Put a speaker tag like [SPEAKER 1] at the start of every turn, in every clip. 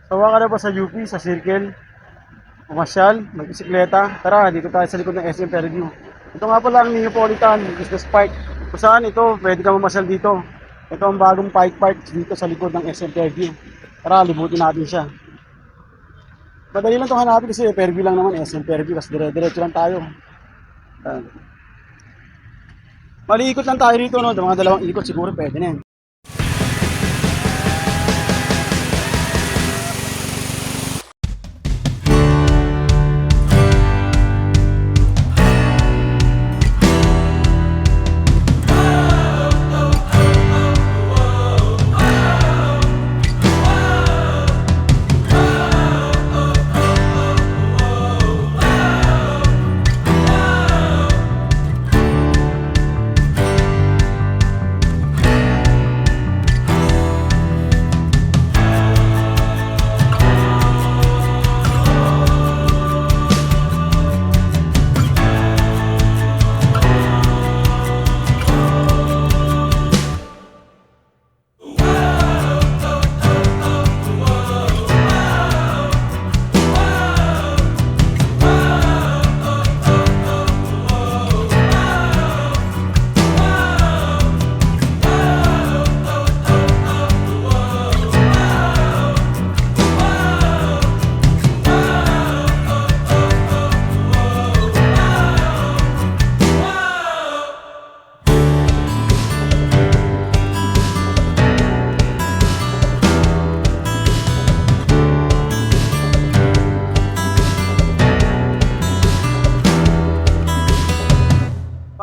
[SPEAKER 1] Sawa ka na ba sa UP, sa Circle? Pumasyal, magbisikleta. Tara, dito tayo sa likod ng SM Fairview. Ito nga pala ang Neapolitan Business Park. Kung saan ito, pwede ka mamasyal dito. Ito ang bagong bike park dito sa likod ng SM Fairview. Tara, libutin natin siya. Madali lang ito hanapin kasi Fairview lang naman, SM Fairview. Tapos dire-diretso lang tayo. Ayan. Maliikot lang tayo rito, no? Mga dalawang ikot siguro pwede na yan.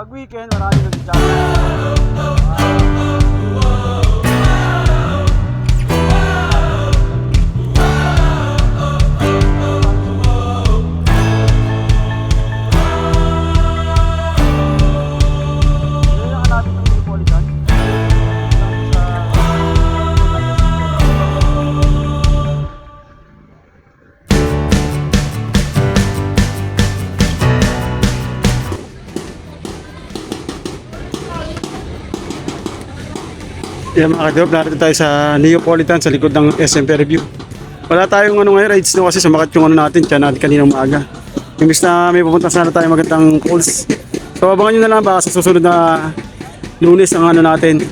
[SPEAKER 1] Pag weekend, maraming nag-jogging. Yan mga kadrop, narito tayo sa Neapolitan sa likod ng SM Fairview. Wala tayong ngayon rides no kasi sumakat yung natin dyan natin kaninang maaga. Imbis na may pupunta sana tayo magandang calls. So abangan nyo na lang baka sa susunod na Lunes ang natin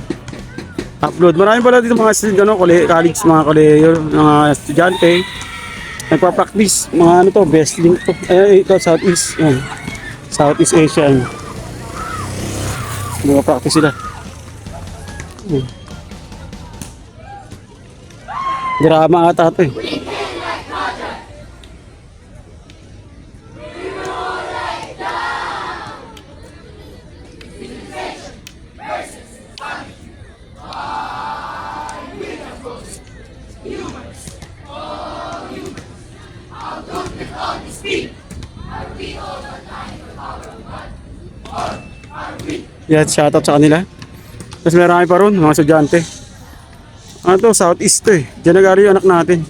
[SPEAKER 1] upload. Marami pala dito mga student, college, mga koleyo, mga estudyante. Nagpa-practice, mga best link to. Ito, Southeast, yan. Southeast Asia. Nagpa-practice sila. Drama ata ito eh. Yan, shoutout sa kanila. Tapos marami pa ron, mga estudyante. Ano to, Southeast to eh. Diyan nag-aaral yung anak natin.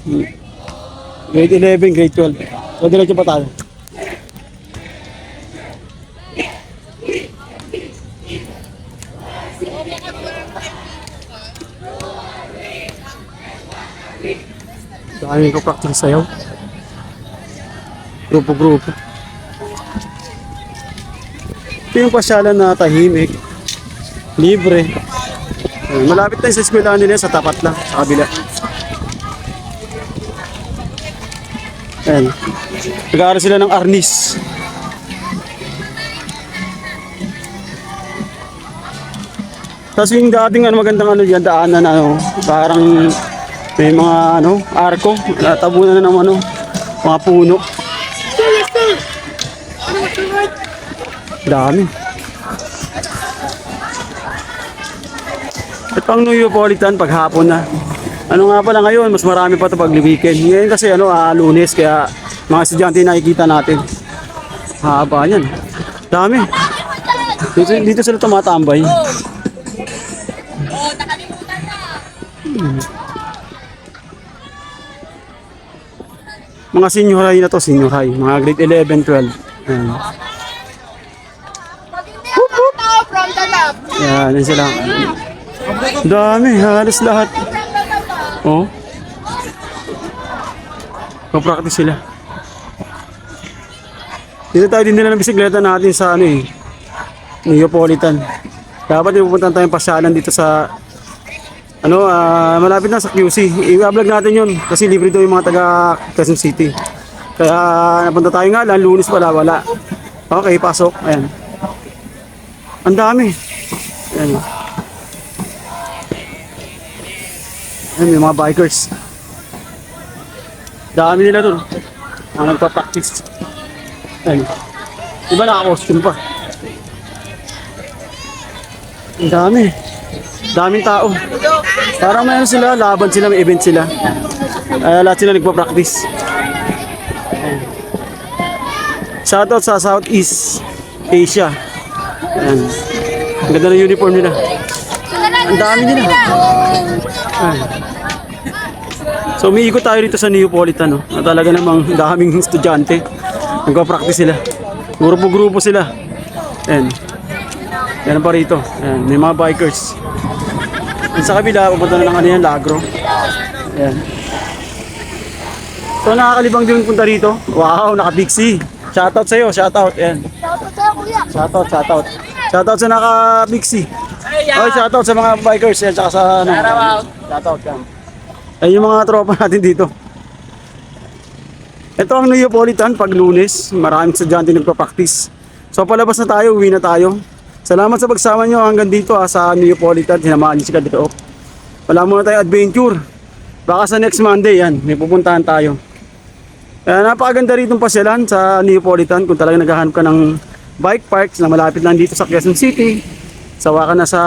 [SPEAKER 1] Grade 11, grade 12. So, diretso pa tayo. Dami ko practice sayaw. Grupo-grupo. Ito yung pasyalan na tahimik. Libre. Malapit tayo sa eskwelahan nila, sa tapat lang, sa kabila. Ayan. Nag-aaral sila ng arnis. Tapos yung dating magandang yan, daanan parang may mga arko, natabunan na ng mga puno. Dami. Ito ang Neapolitan paghapon na. Ano nga pala ngayon, mas marami pa ito pag weekend. Ngayon kasi Lunes, kaya mga estudyante nakikita natin. Haba yan. Dami. Dito sila tumatambay. Mga senior high na to, senior high. Mga grade 11, 12. Ayan.
[SPEAKER 2] From the lab.
[SPEAKER 1] Yan, yan sila. Dami, halos lahat. Oh. Papractice sila. Dito tayo din nila ng bisikleta natin sa ano eh, Neapolitan. Dapat yung pupuntahan tayong pasyalan dito sa ano, malapit na sa QC. I-vlog natin yun kasi libre daw yung mga taga Quezon City. Kaya napunta tayo nga lang, Lunes wala. Okay, pasok. Ayan. Ang dami. Ayan. Ayan, may mga bikers. Dami nila doon. Ang nagpa-practice. Ayan. Iba naka-costume pa. Ang dami. Daming tao. Parang may ano sila, laban sila, may event sila. Lahat sila nagpa-practice. Ayan. Shoutout sa Southeast Asia. Ayan. Ang ganda ng uniform nila. Ang dami nila. Ayan. So umiikot tayo dito sa Neapolitan, no? Na talaga namang daming estudyante. Nagpa-practice sila. Grupo-grupo sila. Ayan. Yan pa rito. Ayan. May mga bikers. Yan sa kabila, pupunta na lang ano yan, Lagro. Ayan. So nakakalibang din punta rito. Wow, naka-Big C. Shoutout sa'yo, shoutout. Ayan. Shoutout. Shoutout sa naka-Big C. Okay, shoutout sa mga bikers. Yan, tsaka sa ano. Shoutout yan. Ayun yung mga tropa natin dito. Ito ang Neapolitan pag Lunes. Maraming estudyante nagpa-practice. So palabas na tayo, uwi na tayo. Salamat sa pagsama nyo hanggang dito sa Neapolitan. Sinamahan nyo si Kadrop. Wala muna tayo adventure. Baka sa next Monday yan, may pupuntahan tayo. Napakaganda rito ng pasyalan sa Neapolitan. Kung talaga naghahanap ka ng bike parks na malapit lang dito sa Quezon City. Sawa ka na sa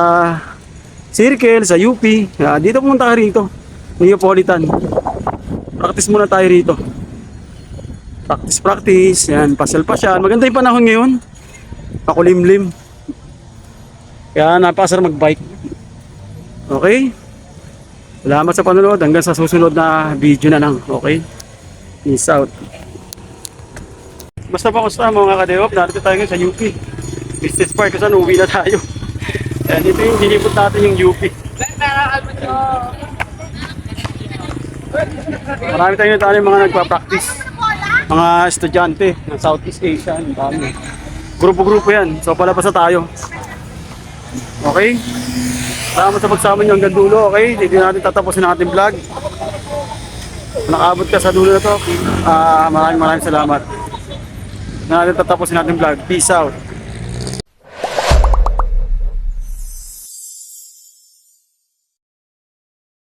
[SPEAKER 1] Circle, sa UP. Dito pumunta ka rito. Neapolitan. Practice muna tayo rito. Practice. Yan, pasyal. Maganda yung panahon ngayon. Makulimlim. Kaya napakasarap mag-bike. Okay? Salamat sa panonood. Hanggang sa susunod na video na lang. Okay? Peace out. Basta pa kusta mga kadeop. Narito tayo ngayon sa UP. Business Park. Kasi uwi na tayo. Yan, ito yung dinipot natin yung UP. Marami tayong natalo yung mga nagpa-practice. Mga estudyante ng Southeast Asia. Ang dami. Grupo-grupo yan. So palabas na tayo. Okay? Salamat sa pagsama nyo hanggang dulo. Okay? Hindi natin tatapusin ang ating vlog. Kung nakaabot ka sa dulo na to, maraming salamat. Hindi natin tatapusin ang ating vlog. Peace out.